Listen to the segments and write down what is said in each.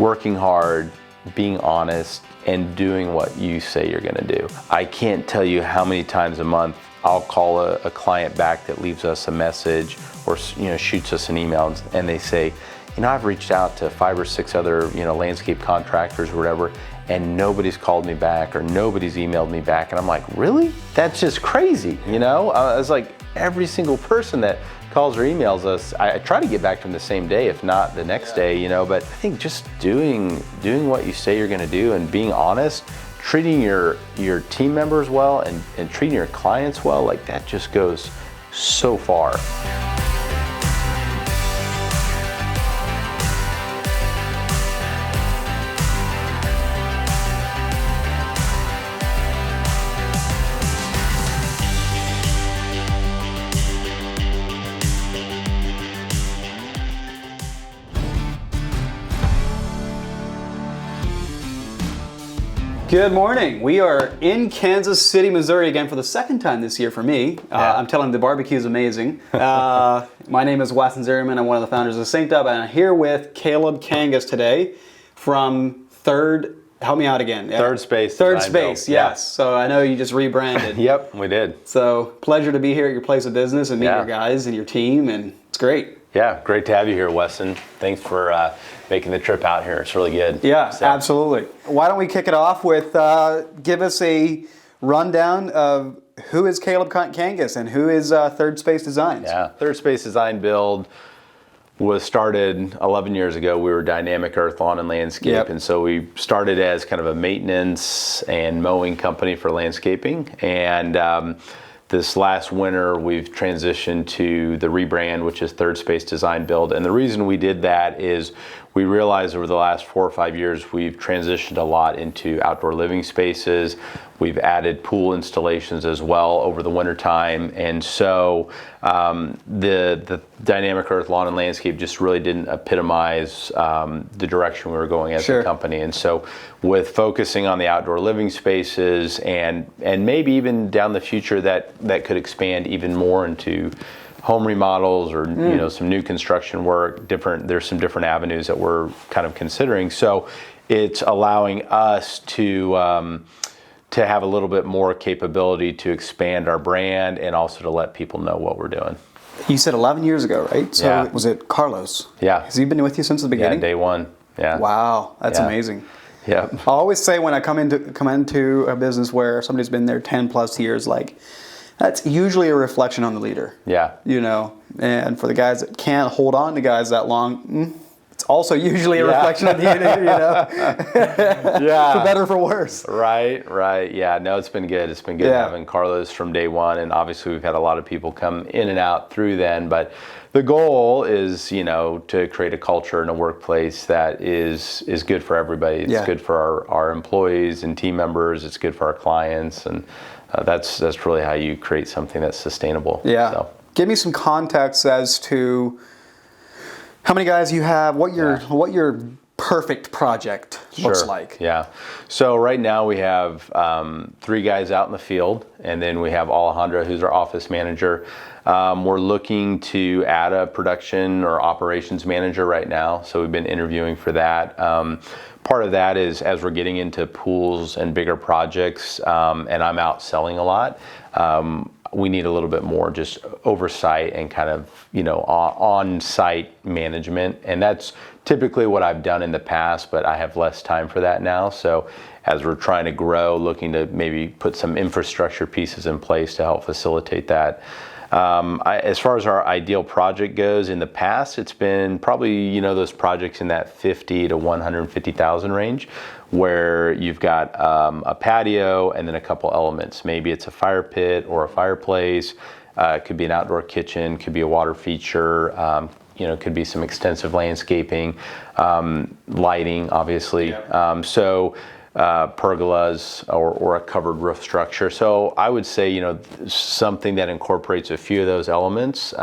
working hard, being honest, and doing what you say you're gonna do. I can't tell you how many times a month I'll call a client back that leaves us a message or shoots us an email and they say, I've reached out to 5 or 6 other landscape contractors or whatever, and nobody's called me back or nobody's emailed me back. And I'm like, really? That's just crazy, It's like every single person that calls or emails us, I try to get back to them the same day, if not the next day, but I think just doing what you say you're gonna do and being honest, treating your team members well and treating your clients well, like that just goes so far. Good morning. We are in Kansas City, Missouri again for the second time this year for me. I'm telling you, the barbecue is amazing. My name is Wasson Zimmerman. I'm one of the founders of SynkedUP, and I'm here with Caleb Kangas today from help me out again. Third Space. Third Space, yes. Yeah. So I know you just rebranded. Yep, we did. So pleasure to be here at your place of business and meet your guys and your team, and it's great. Yeah, great to have you here, Weston. Thanks for making the trip out here. It's really good. Yeah, absolutely. Why don't we kick it off with give us a rundown of who is Caleb Kangas and who is Third Space Designs? Yeah, Third Space Design Build was started 11 years ago. We were Dynamic Earth Lawn and Landscape, and so we started as kind of a maintenance and mowing company for landscaping. And this last winter, we've transitioned to the rebrand, which is Third Space Design Build. And the reason we did that is we realized over the last 4 or 5 years, we've transitioned a lot into outdoor living spaces. We've added pool installations as well over the winter time. And so the Dynamic Earth Lawn and Landscape just really didn't epitomize the direction we were going as a company. And so with focusing on the outdoor living spaces and maybe even down the future that could expand even more into home remodels or some new construction work, there's some different avenues that we're kind of considering. So it's allowing us to have a little bit more capability to expand our brand and also to let people know what we're doing. You said 11 years ago, right? So was it Carlos? Yeah. Has he been with you since the beginning? Yeah, day one. Yeah. Wow, that's amazing. Yeah. I always say when I come into a business where somebody's been there 10 plus years, like that's usually a reflection on the leader. Yeah. And for the guys that can't hold on to guys that long, it's also usually a reflection of the unit, Yeah. For better or for worse. Right. Yeah, no, it's been good. It's been good having Carlos from day one, and obviously we've had a lot of people come in and out through then, but the goal is, to create a culture and a workplace that is good for everybody. It's good for our employees and team members. It's good for our clients, and that's really how you create something that's sustainable. Yeah. So. Give me some context as to how many guys you have, what your perfect project looks like. Yeah. So right now we have 3 guys out in the field, and then we have Alejandra, who's our office manager. We're looking to add a production or operations manager right now, so we've been interviewing for that. Part of that is as we're getting into pools and bigger projects, and I'm out selling a lot, we need a little bit more just oversight and kind of, on-site management. And that's typically what I've done in the past, but I have less time for that now. So as we're trying to grow, looking to maybe put some infrastructure pieces in place to help facilitate that. As far as our ideal project goes, in the past, it's been probably, those projects in that 50 to 150,000 range, where you've got a patio and then a couple elements. Maybe it's a fire pit or a fireplace. It could be an outdoor kitchen, could be a water feature, could be some extensive landscaping, lighting, obviously. Pergolas or a covered roof structure. So I would say, something that incorporates a few of those elements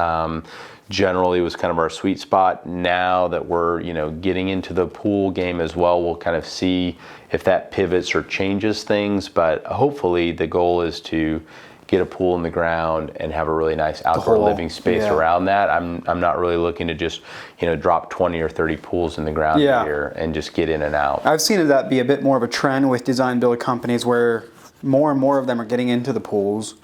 generally was kind of our sweet spot. Now that we're, getting into the pool game as well, we'll kind of see if that pivots or changes things, but hopefully the goal is to get a pool in the ground and have a really nice outdoor living space around that. I'm not really looking to just, drop 20 or 30 pools in the ground here and just get in and out. I've seen that be a bit more of a trend with design build companies where more and more of them are getting into the pools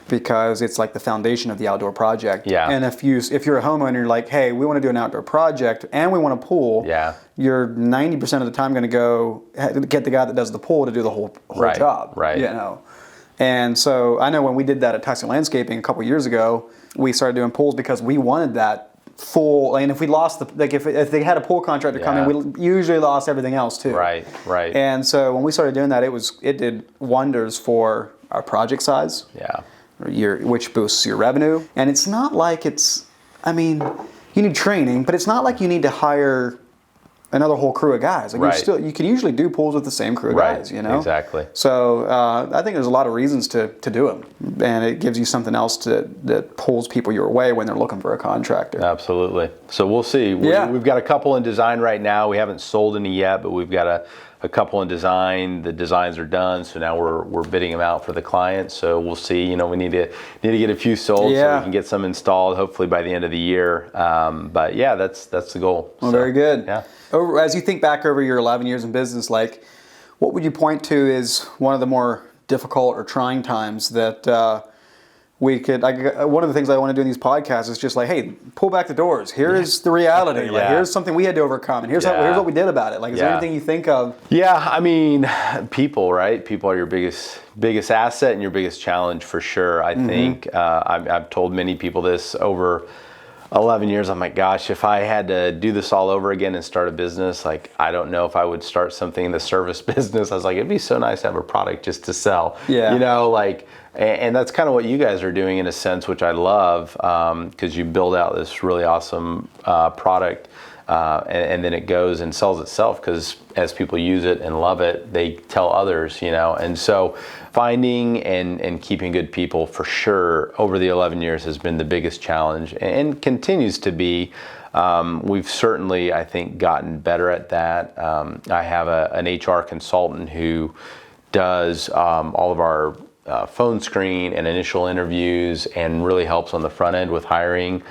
because it's like the foundation of the outdoor project. Yeah. And if you're a homeowner, you're like, hey, we want to do an outdoor project and we want a pool. Yeah. You're 90% of the time going to go get the guy that does the pool to do the whole job. Right. And so I know when we did that at Tyson Landscaping a couple years ago, we started doing pools because we wanted that full. And if we lost if they had a pool contractor come in, we usually lost everything else too. Right. And so when we started doing that, it did wonders for our project size. Yeah. Which boosts your revenue. And it's not like you need training, but it's not like you need to hire another whole crew of guys. Like you can usually do pools with the same crew of guys, Exactly. So I think there's a lot of reasons to do them, and it gives you something else that pulls people your way when they're looking for a contractor. Absolutely. So we'll see. We've got a couple in design right now. We haven't sold any yet, but we've got a couple in design. The designs are done, so now we're bidding them out for the clients. So we'll see. We need to get a few sold so we can get some installed, hopefully by the end of the year. But yeah, that's the goal. Well, very good. Yeah. As you think back over your 11 years in business, like, what would you point to as one of the more difficult or trying times that we could? One of the things I want to do in these podcasts is just like, hey, pull back the doors. Here is the reality. Like, here's something we had to overcome, and here's what we did about it. Like, is there anything you think of? Yeah, I mean, people, right? People are your biggest asset and your biggest challenge for sure. I think I've told many people this over 11 years. I'm like, gosh, if I had to do this all over again and start a business, like, I don't know if I would start something in the service business. I was like, it'd be so nice to have a product just to sell. Yeah. And that's kind of what you guys are doing in a sense, which I love, because you build out this really awesome product, and then it goes and sells itself, because as people use it and love it, they tell others, and so finding and keeping good people for sure over the 11 years has been the biggest challenge and continues to be. We've certainly, I think, gotten better at that. I have an HR consultant who does all of our phone screen and initial interviews and really helps on the front end with hiring.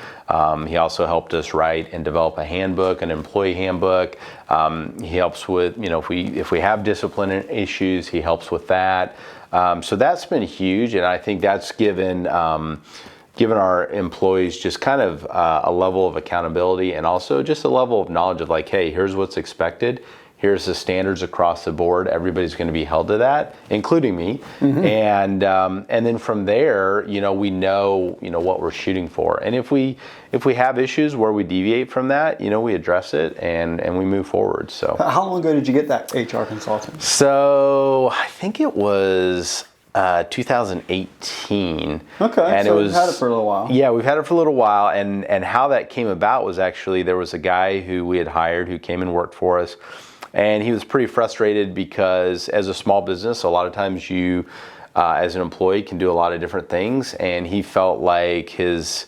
He also helped us write and develop a handbook, an employee handbook. He helps with, if we have discipline issues, he helps with that. So that's been huge, and I think that's given our employees just kind of a level of accountability and also just a level of knowledge of like, hey, here's what's expected. Here's the standards across the board. Everybody's going to be held to that, including me. And then from there, we know what we're shooting for. And if we have issues where we deviate from that, we address it and we move forward. So how long ago did you get that HR consultant? So I think it was 2018. Okay, and so we've had it for a little while. Yeah, we've had it for a little while, and how that came about was actually there was a guy who we had hired who came and worked for us. And he was pretty frustrated because as a small business, a lot of times you, as an employee, can do a lot of different things. And he felt like his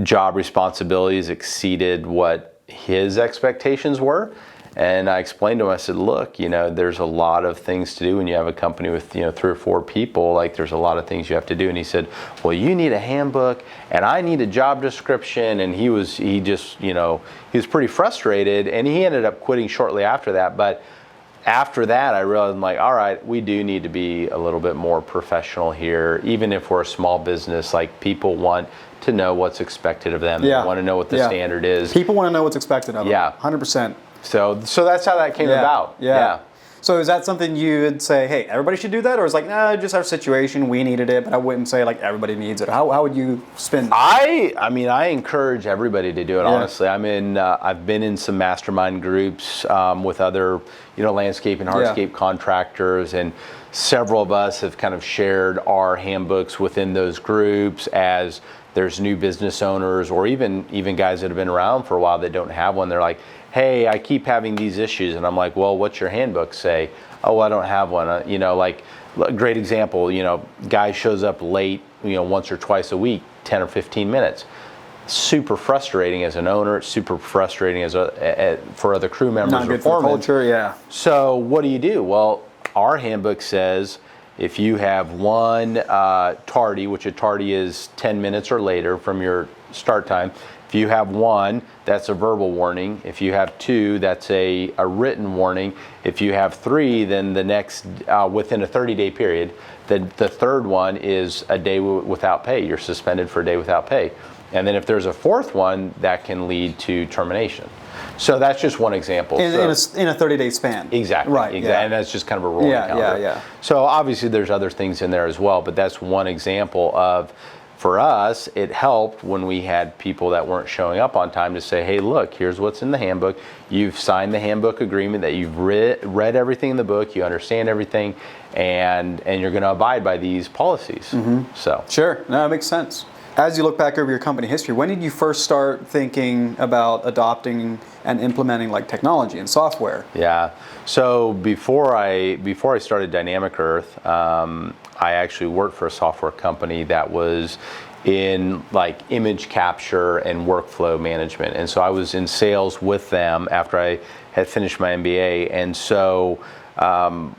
job responsibilities exceeded what his expectations were. And I explained to him, I said, look, there's a lot of things to do when you have a company with, 3 or 4 people. Like, there's a lot of things you have to do. And he said, well, you need a handbook and I need a job description. And he was pretty frustrated, and he ended up quitting shortly after that. But after that, I realized, I'm like, all right, we do need to be a little bit more professional here. Even if we're a small business, like, people want to know what's expected of them. They want to know what the standard is. People want to know what's expected of them. Yeah. 100%. So that's how that came about. Yeah. So is that something you would say, hey, everybody should do that? Or is like, no, just our situation, we needed it, but I wouldn't say like everybody needs it. How would you spin that? I encourage everybody to do it, honestly. I've been in some mastermind groups with other, landscape and hardscape contractors, and several of us have kind of shared our handbooks within those groups as there's new business owners or even guys that have been around for a while that don't have one. They're like, hey, I keep having these issues. And I'm like, well, what's your handbook say? Oh, I don't have one. Like, a great example, guy shows up late, once or twice a week, 10 or 15 minutes. Super frustrating as an owner. It's super frustrating for other crew members. Not good for the culture, yeah. So what do? Well, our handbook says, if you have one tardy, which a tardy is 10 minutes or later from your start time, if you have one, that's a verbal warning. If you have two, that's a written warning. If you have three, then the next, within a 30-day period, the third one is a day without pay. You're suspended for a day without pay. And then if there's a fourth one, that can lead to termination. So that's just one example. In a 30-day span. Exactly. Right. Exactly. Yeah. And that's just kind of a rolling calendar. Yeah. So obviously there's other things in there as well, but that's one example of, for us, it helped when we had people that weren't showing up on time to say, hey, look, here's what's in the handbook. You've signed the handbook agreement, that you've read everything in the book, you understand everything, and you're going to abide by these policies. Mm-hmm. So sure. No, that makes sense. As you look back over your company history, when did you first start thinking about adopting and implementing like technology and software? Yeah. So before I started Dynamic Earth, I actually worked for a software company that was in like image capture and workflow management. And so I was in sales with them after I had finished my MBA. And so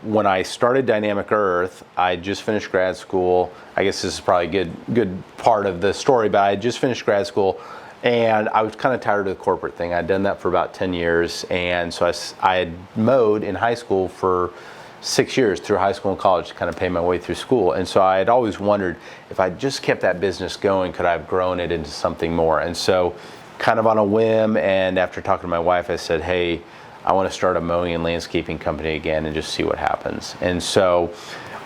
when I started Dynamic Earth, I just finished grad school. I guess this is probably a good part of the story, but I had just finished grad school and I was kind of tired of the corporate thing. I'd done that for about 10 years. And so I had mowed in high school for 6 years through high school and college to kind of pay my way through school. And so I had always wondered, if I just kept that business going, could I have grown it into something more? And so kind of on a whim, and after talking to my wife, I said, hey, I want to start a mowing and landscaping company again and just see what happens. And so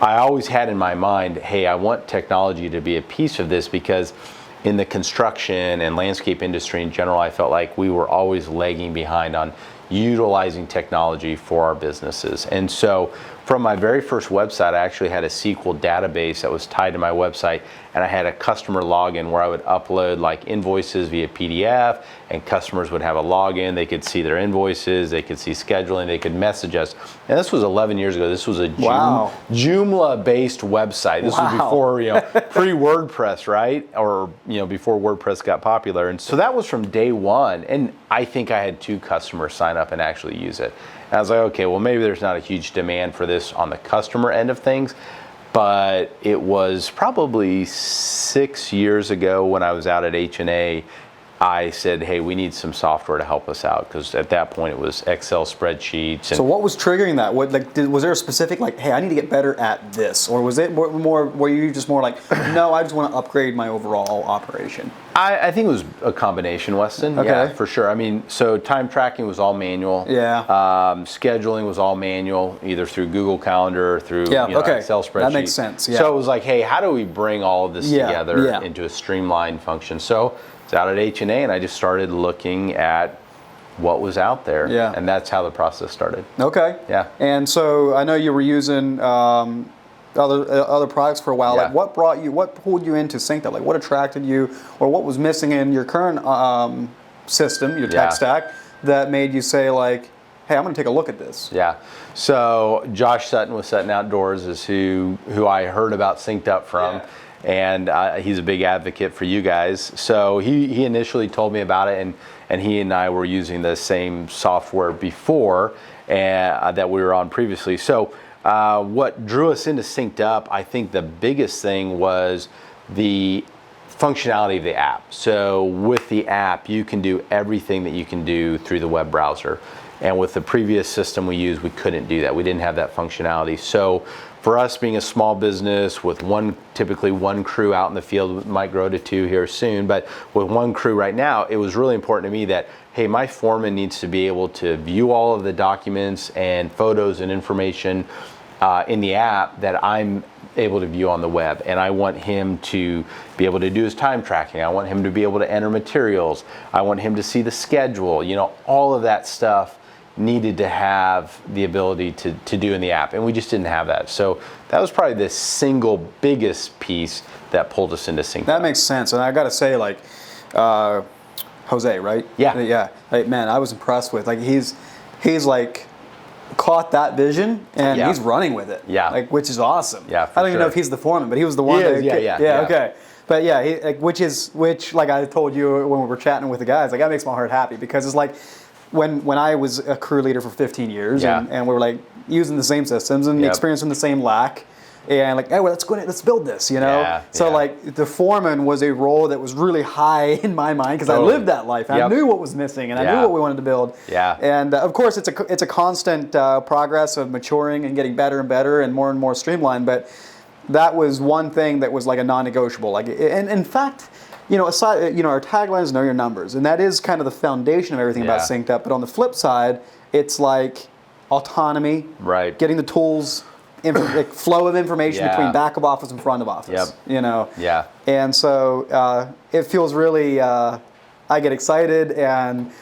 I always had in my mind, hey, I want technology to be a piece of this, because in the construction and landscape industry in general, I felt like we were always lagging behind on utilizing technology for our businesses. And so from my very first website, I actually had a SQL database that was tied to my website, and I had a customer login where I would upload like invoices via PDF, and customers would have a login. They could see their invoices, they could see scheduling, they could message us. And this was 11 years ago. This was a Joomla-based website. This was before, pre-WordPress, right? Or, before WordPress got popular. And so that was from day one. And I think I had 2 customers sign up and actually use it. And I was like, okay, well, maybe there's not a huge demand for this on the customer end of things. But it was probably 6 years ago when I was out at H&A, I said, hey, we need some software to help us out, because at that point it was Excel spreadsheets. And so what was triggering that? Was there a specific, hey, I need to get better at this? Or was it more, were you just more like, no, I just want to upgrade my overall operation? I think it was a combination, Weston. Okay. Yeah, for sure. I mean, so time tracking was all manual. Yeah. Scheduling was all manual, either through Google Calendar or through Excel spreadsheets. That makes sense. Yeah. So it was like, hey, how do we bring all of this together into a streamlined function? So it's out at H&A, and I just started looking at what was out there. Yeah. And that's how the process started. Okay. Yeah. And so I know you were using other products for a while. Yeah. Like what pulled you into SynkedUP? Like what attracted you, or what was missing in your current system, your tech stack, that made you say like, hey, I'm going to take a look at this? Yeah. So Josh Sutton with Sutton Outdoors is who I heard about SynkedUP from. Yeah. And he's a big advocate for you guys. So he initially told me about it, and he and I were using the same software before that we were on previously. So what drew us into SynkedUP, I think the biggest thing was the functionality of the app. So with the app, you can do everything that you can do through the web browser. And with the previous system we used, we couldn't do that. We didn't have that functionality. So for us being a small business with typically one crew out in the field, might grow to 2 here soon, but with one crew right now, it was really important to me that, hey, my foreman needs to be able to view all of the documents and photos and information in the app that I'm able to view on the web. And I want him to be able to do his time tracking. I want him to be able to enter materials. I want him to see the schedule. All of that stuff needed to have the ability to do in the app, and we just didn't have that. So that was probably the single biggest piece that pulled us into SynkedUP. That makes sense. And I got to say, like, Jose, right? Yeah. Like, man, I was impressed with, like, he's like caught that vision and he's running with it. Yeah. Like, which is awesome. Yeah, I don't even know if he's the foreman, but he was the one. Yeah. Okay. But yeah, which like I told you when we were chatting with the guys, like that makes my heart happy, because it's like, when I was a crew leader for 15 years and we were like using the same systems and experiencing the same lack, and like, hey, well, let's build this, you know. Yeah, so yeah. like the foreman was a role that was really high in my mind because Totally. I lived that life. And I Yep. knew what was missing, and I Yeah. knew what we wanted to build. Yeah. And of course, it's a constant progress of maturing and getting better and better and more streamlined. But that was one thing that was like a non-negotiable. Like, and in fact, you know, aside, you know, our tagline is know your numbers, and that is kind of the foundation of everything about Yeah. SynkedUP. But on the flip side, it's like autonomy, Right. getting the tools, like flow of information Yeah. between back of office and front of office. Yep. You know. Yeah. And so it feels really. I get excited and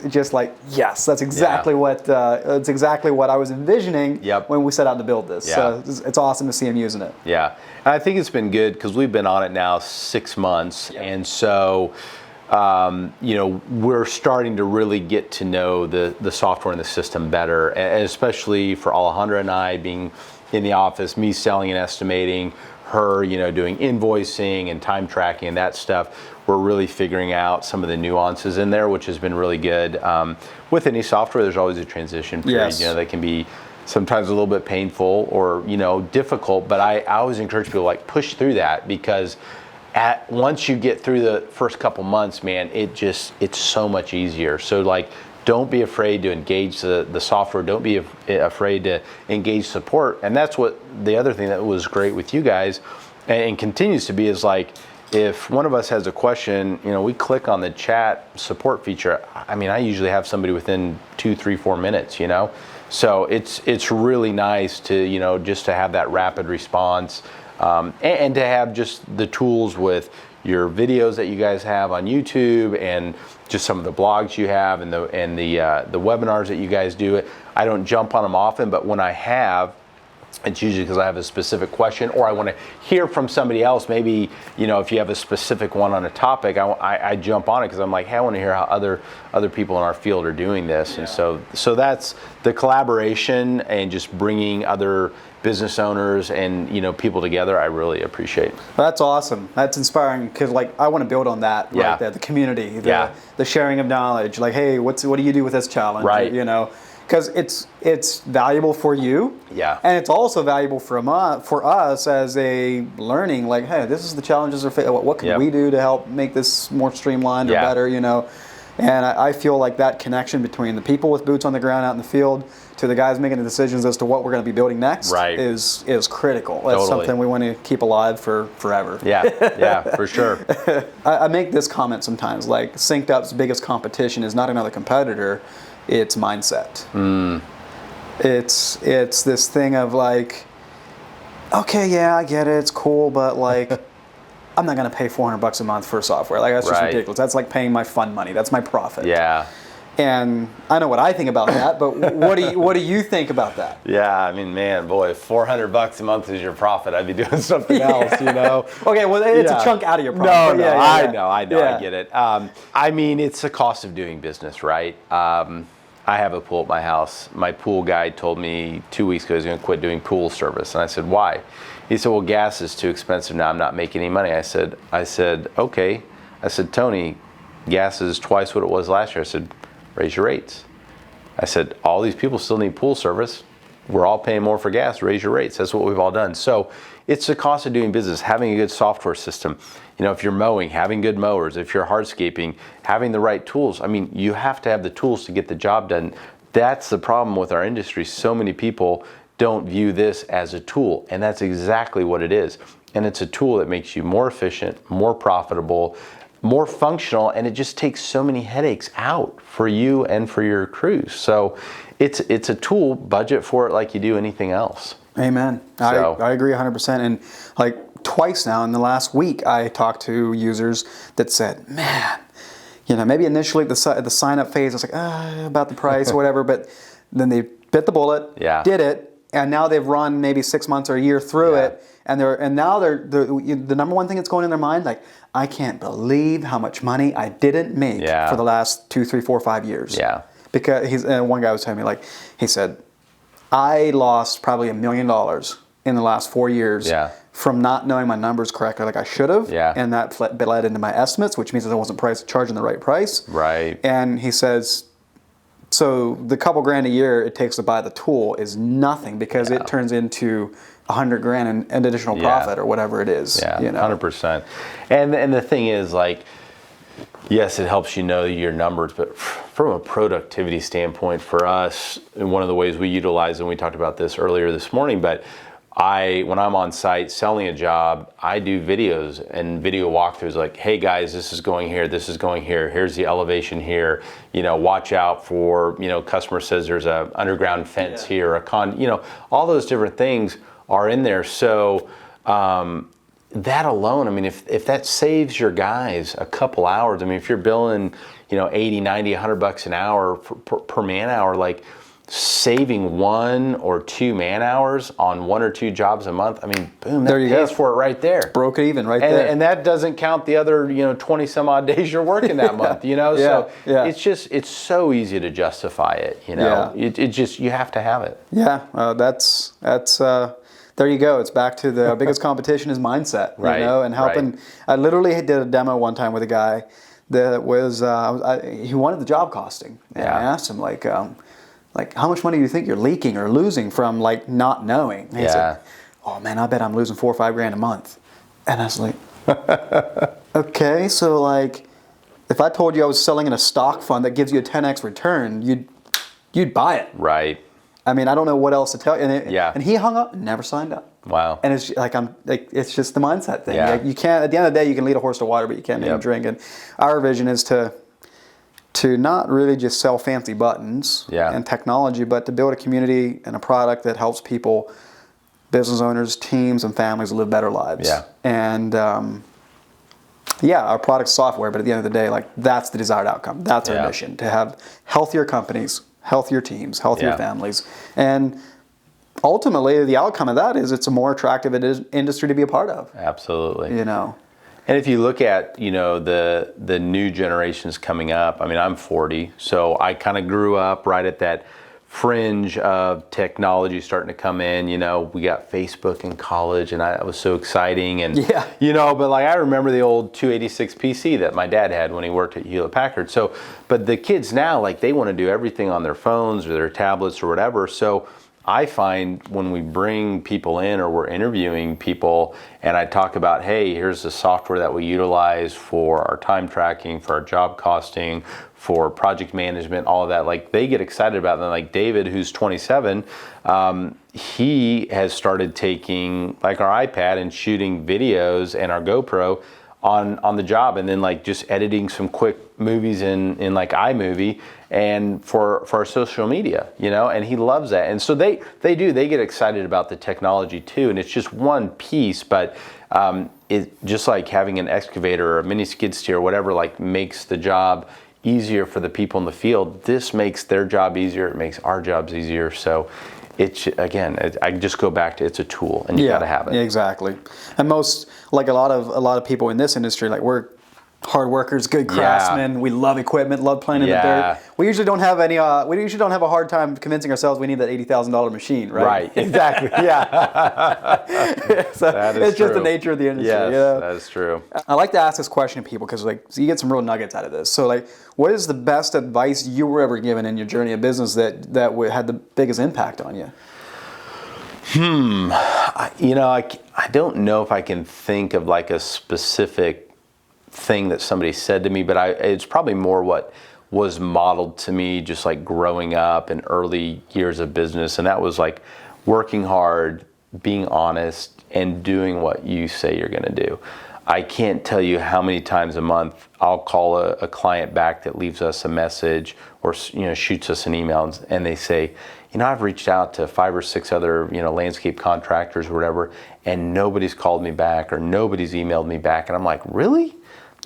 just like, yes, that's exactly what I was envisioning Yep. when we set out to build this. Yeah. So it's awesome to see him using it. Yeah, and I think it's been good because we've been on it now 6 months, and so you know, we're starting to really get to know the software and the system better, and especially for Alejandra and I being in the office, me selling and estimating, her, you know, doing invoicing and time tracking and that stuff. We're really figuring out some of the nuances in there, which has been really good. With any software, there's always a transition period. Yes. You know, that can be sometimes a little bit painful or, you know, difficult, but I always encourage people like push through that, because once you get through the first couple months, man, it's so much easier. So like, don't be afraid to engage the software. Don't be afraid to engage support. And that's what the other thing that was great with you guys and continues to be is like, if one of us has a question, you know, we click on the chat support feature. I mean, I usually have somebody within 2, 3, 4 minutes, you know? So it's really nice to, you know, just to have that rapid response, and to have just the tools with your videos that you guys have on YouTube and just some of the blogs you have and the webinars that you guys do. I don't jump on them often, but when I have, it's usually because I have a specific question or I want to hear from somebody else. Maybe, you know, if you have a specific one on a topic, I jump on it because I'm like, hey, I want to hear how other people in our field are doing this. Yeah. And so that's the collaboration and just bringing other business owners and, you know, people together. I really appreciate. That's awesome. That's inspiring because like I want to build on that Yeah. right there. The community, Yeah. the sharing of knowledge. Like, hey, what do you do with this challenge? Right. You know. Because it's valuable for you, Yeah. and it's also valuable for us as a learning. Like, hey, this is the challenges. What can Yep. we do to help make this more streamlined or Yeah. better? You know, and I feel like that connection between the people with boots on the ground out in the field to the guys making the decisions as to what we're going to be building next Right. is critical. That's Totally. something we want to keep alive for forever. Yeah, for sure. I make this comment sometimes. Like, SynkedUP's biggest competition is not another competitor. It's mindset. It's this thing of like, okay, yeah, I get it, it's cool, but like, I'm not gonna pay $400 a month for software. Like, that's just Right. ridiculous. That's like paying my fund money. That's my profit. Yeah. And I know what I think about that, but what do you think about that? Yeah, I mean, man, boy, if $400 a month is your profit, I'd be doing something else, you know? Okay, well, it's Yeah. a chunk out of your No, profit. no, Yeah, I yeah. know, I Yeah. get it. I mean, it's the cost of doing business, right? I have a pool at my house. My pool guy told me 2 weeks ago he's going to quit doing pool service, and I said, why? He said, well, gas is too expensive now. I'm not making any money. I said, okay. I said, Tony, gas is twice what it was last year. I said, raise your rates. I said, all these people still need pool service. We're all paying more for gas. Raise your rates. That's what we've all done. So it's the cost of doing business, having a good software system. You know, if you're mowing, having good mowers. If you're hardscaping, having the right tools. I mean, you have to have the tools to get the job done. That's the problem with our industry. So many people don't view this as a tool, and that's exactly what it is. And it's a tool that makes you more efficient, more profitable, more functional, and it just takes so many headaches out for you and for your crews. So it's a tool. Budget for it like you do anything else. Amen. So. I agree 100%. And like twice now in the last week, I talked to users that said, man, you know, maybe initially at the sign up phase, I was like, about the price or whatever, but then they bit the bullet, Yeah. did it, and now they've run maybe 6 months or a year through Yeah. it, and now they're the number one thing that's going in their mind, like, I can't believe how much money I didn't make Yeah. for the last 2, 3, 4, 5 years. Yeah. Because one guy was telling me, like, he said, I lost probably $1 million in the last 4 years Yeah. from not knowing my numbers correctly like I should have. Yeah. And that led into my estimates, which means that I wasn't charging the right price. Right. And he says, So the couple grand a year it takes to buy the tool is nothing because it turns into $100 grand in additional profit or whatever it is. Yeah, 100%. And the thing is, like, yes, it helps you know your numbers, but from a productivity standpoint for us, and one of the ways we utilize, and we talked about this earlier this morning, but when I'm on site selling a job, I do videos and video walkthroughs like, hey guys, this is going here, this is going here, here's the elevation here, watch out for, customer says there's a underground fence here, all those different things are in there. So that alone, I mean, if that saves your guys a couple hours, I mean, if you're billing, 80, 90, $100 an hour per man hour, like saving 1 or 2 man hours on 1 or 2 jobs a month, I mean, boom, that pays for it right there. Broke it even right there. And that doesn't count the other, 20 some odd days you're working that month, So it's so easy to justify it, It just, you have to have it. Yeah, that's there you go. It's back to the biggest competition is mindset, and helping. Right. I literally did a demo one time with a guy that was, he wanted the job costing. And I asked him, like, how much money do you think you're leaking or losing from, like, not knowing? And he said, oh, man, I bet I'm losing $4 or $5 grand a month. And I was like, okay, so, like, if I told you I was selling in a stock fund that gives you a 10x return, you'd buy it. Right. I mean, I don't know what else to tell you. And he hung up and never signed up. Wow. And it's like it's just the mindset thing. Yeah. Like, you can't, at the end of the day, you can lead a horse to water, but you can't make him drink. And our vision is to not really just sell fancy buttons and technology, but to build a community and a product that helps people, business owners, teams, and families live better lives. Yeah. And our product's software, but at the end of the day, like, that's the desired outcome. That's our mission, to have healthier companies, healthier teams, healthier families. And ultimately, the outcome of that is it's a more attractive industry to be a part of. Absolutely. And if you look at, the new generations coming up, I mean, I'm 40, so I kind of grew up right at that fringe of technology starting to come in. We got Facebook in college, and that was so exciting. And, but like, I remember the old 286 PC that my dad had when he worked at Hewlett Packard. So, but the kids now, like, they want to do everything on their phones or their tablets or whatever. So I find when we bring people in or we're interviewing people and I talk about, hey, here's the software that we utilize for our time tracking, for our job costing, for project management, all of that, like, they get excited about it. And like David, who's 27, he has started taking, like, our iPad and shooting videos and our GoPro on the job, and then, like, just editing some quick movies in like iMovie and for our social media, and he loves that. And so they get excited about the technology too, and it's just one piece, but it just like having an excavator or a mini skid steer or whatever, like, makes the job easier for the people in the field. This makes their job easier, it makes our jobs easier. So it's, again, I just go back to, it's a tool, and you got to have it. Yeah, exactly. And most, like, a lot of people in this industry, like, we're hard workers, good craftsmen. We love equipment, love playing in the dirt. We usually don't have any. We usually don't have a hard time convincing ourselves we need that $80,000 machine, right? Right. Exactly. So that is it's just the nature of the industry. Yes, that is true. I like to ask this question to people because, like, so you get some real nuggets out of this. So, like, what is the best advice you were ever given in your journey of business that had the biggest impact on you? I don't know if I can think of, like, a specific thing that somebody said to me, but it's probably more what was modeled to me just, like, growing up in early years of business, and that was, like, working hard, being honest, and doing what you say you're going to do. I can't tell you how many times a month I'll call a client back that leaves us a message or shoots us an email, and they say, I've reached out to 5 or 6 other landscape contractors or whatever, and nobody's called me back or nobody's emailed me back, and I'm like, really?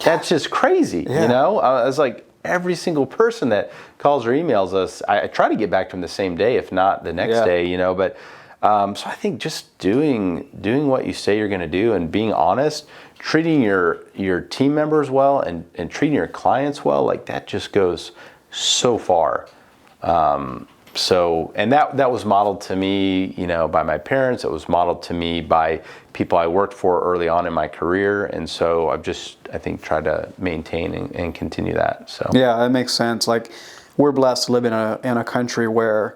That's just crazy. I was like, every single person that calls or emails us, I try to get back to them the same day, if not the next day. But so I think just doing what you say you're going to do and being honest, treating your team members well, and treating your clients well, like, that just goes so far. And that was modeled to me, by my parents. It was modeled to me by people I worked for early on in my career. And so I think, tried to maintain and continue that. So yeah, that makes sense. Like, we're blessed to live in a country where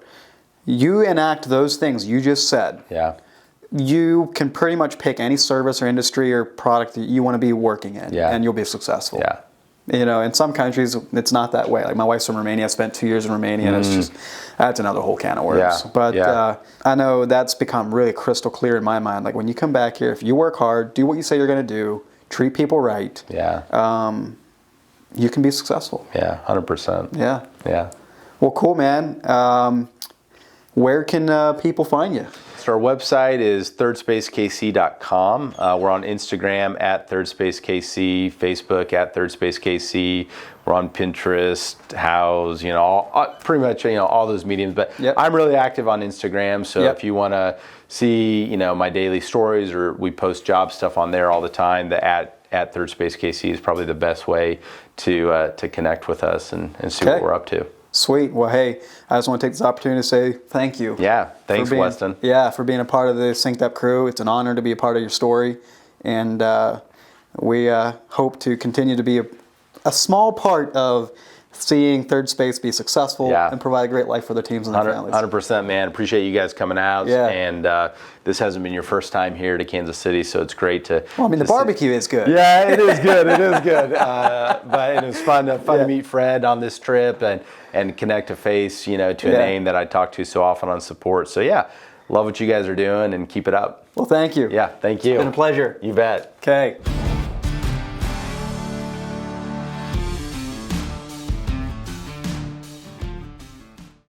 you enact those things you just said. Yeah. You can pretty much pick any service or industry or product that you want to be working in, Yeah. and you'll be successful. Yeah. You know, in some countries, it's not that way. Like my wife's from Romania. I spent 2 years in Romania, and it's just, that's another whole can of worms. Yeah. But Yeah. I know that's become really crystal clear in my mind. Like when you come back here, if you work hard, do what you say you're going to do, treat people right, Yeah. you can be successful. Yeah. 100%. Yeah. Yeah. Well, cool, man. Where can people find you? So our website is thirdspacekc.com. We're on Instagram at thirdspacekc, Facebook at thirdspacekc. We're on Pinterest, Houzz, you know, all, pretty much, you know, all those mediums. But Yep. I'm really active on Instagram, so Yep. if you want to see, you know, my daily stories, or we post job stuff on there all the time, the at thirdspacekc is probably the best way to connect with us and see Okay. what we're up to. Sweet. Well, hey, I just want to take this opportunity to say thank you. Yeah, thanks, for being, Weston. Yeah, for being a part of the SynkedUP crew. It's an honor to be a part of your story, and we hope to continue to be a small part of seeing Third Space be successful and provide a great life for their teams and their families. 100%, man. Appreciate you guys coming out. Yeah. And this hasn't been your first time here to Kansas City, so it's great to. Well, I mean, the barbecue is good. Yeah, it is good. It is good. But it was fun to meet Fred on this trip and connect a face, you know, to a name that I talk to so often on support. So yeah, love what you guys are doing and keep it up. Well, thank you. Yeah, thank you. It's been a pleasure. You bet. Okay.